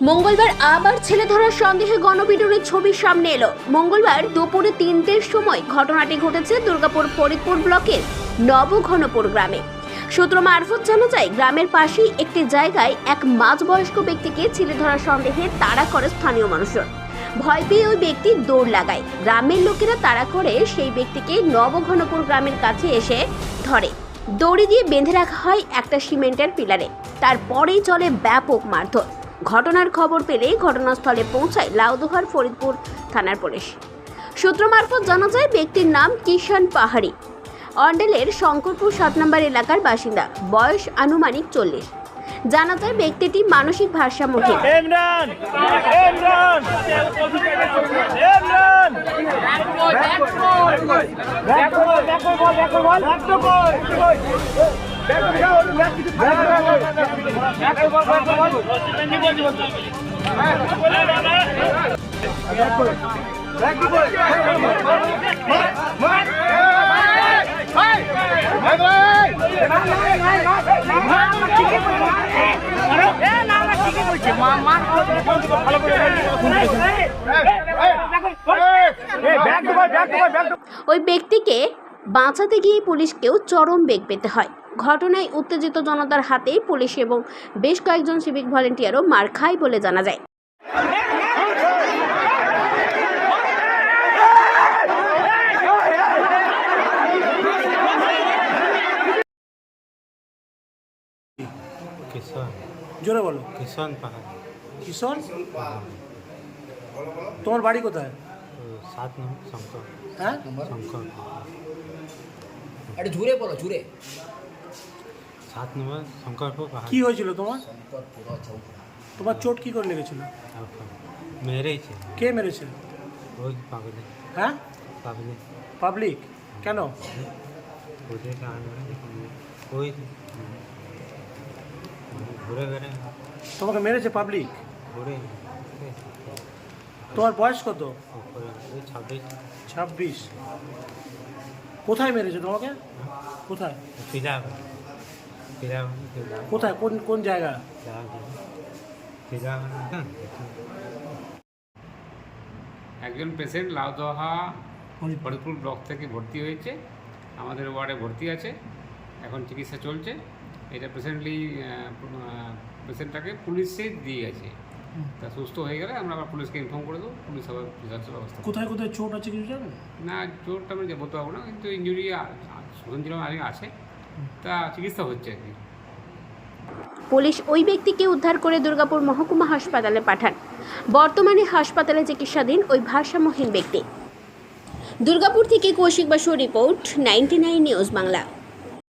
মঙ্গলবার আবার ছেলে ধরার সন্দেহে গণপিটুনির ছবি সামনে এলো। মঙ্গলবার দুপুরে 3টের সময় ঘটনাটি ঘটেছে দুর্গাপুর ফরিদপুর ব্লকের নবঘনপুর গ্রামে। সূত্র মারফত জানা যায়, গ্রামের পাশেই একটি জায়গায় এক মাঝবয়স্ক ব্যক্তিকে ছেলে ধরার সন্দেহে তাড়া করে স্থানীয় মানুষজন। ভয় পেয়ে ওই ব্যক্তি দৌড় লাগায়। গ্রামের লোকেরা তাড়া করে সেই ব্যক্তিকে নবঘনপুর গ্রামের কাছে এসে ধরে। দড়ি দিয়ে বেঁধে রাখা হয় একটা সিমেন্টের পিলারে। তারপরেই চলে ব্যাপক মারধর। ঘটনার খবর পেলে ঘটনাস্থলে পৌঁছায় লাউদোহার ফরিদপুর থানার পুলিশ। সূত্র মারফত জানা যায়, ব্যক্তির নাম কিষান পাহাড়ি, অন্ডেলের শঙ্করপুর 7 নম্বর এলাকার বাসিন্দা, বয়স আনুমানিক 40। জানা যায়, ব্যক্তিটি মানসিক ভারসাম্যহীন। ওই ব্যক্তিকে বাঁচাতে গিয়ে পুলিশকেও চরম বেগ পেতে হয়। ঘটনায় উত্তেজিত জনতার হাতে পুলিশ এবং বেশ কয়েকজন সিভিক ভলেন্টিয়ারও মার খায় বলে জানা যায়। किशन জোরে বলো। किशन पाहाड़ কিশোর, তোমার বাড়ি কোথায়? 7 नंबर शंकर হ্যাঁ, शंकर একটু জুড়ে বলো, জুড়ে। 7 नंबर शंकरपुर पहाड़ কি হয়েছিল তোমার? তোমার চোট কি করে লেগেছিল? मेरे ही थे কে মেরেছে? वही पागल হ্যাঁ, पागल পাবলিক। কেন? मुझे कहाँ कोई घूरे घरे তোমাকে মেরেছে পাবলিক? घूरे তোমার বয়স কত? 26 26। কোথায় মেরেছে তোমাকে? কোথায় पिला पिला কোথায় কোন কোন জায়গা? पिला একজন পেশেন্ট লাউদোহা ফরিদপুর ব্লক থেকে ভর্তি হয়েছে, আমাদের ওয়ার্ডে ভর্তি আছে, এখন চিকিৎসা চলছে। এটা পেশেন্টটাকে পুলিশে দিয়ে গেছে। তা সুস্থ হয়ে গেলে আমরা আবার পুলিশকে ইনফর্ম করে দেবো, পুলিশ আবার ব্যবস্থা করবে। কোথায় কোথায় চোট আছে কিছু জানেন? না, চোটটা আমি বলতে পারবো না, কিন্তু ইঞ্জুরি শুনছিলাম আগে আছে, তা চিকিৎসা হচ্ছে আর কি। পুলিশ ওই ব্যক্তিকে উদ্ধার করে দুর্গাপুর মহকুমা হাসপাতালে পাঠান। বর্তমানে হাসপাতালে চিকিৎসাধীন ওই ভারসাম্যহীন ব্যক্তি। দুর্গাপুর থেকে কৌশিক বাসুর রিপোর্ট, 99 নিউজ বাংলা।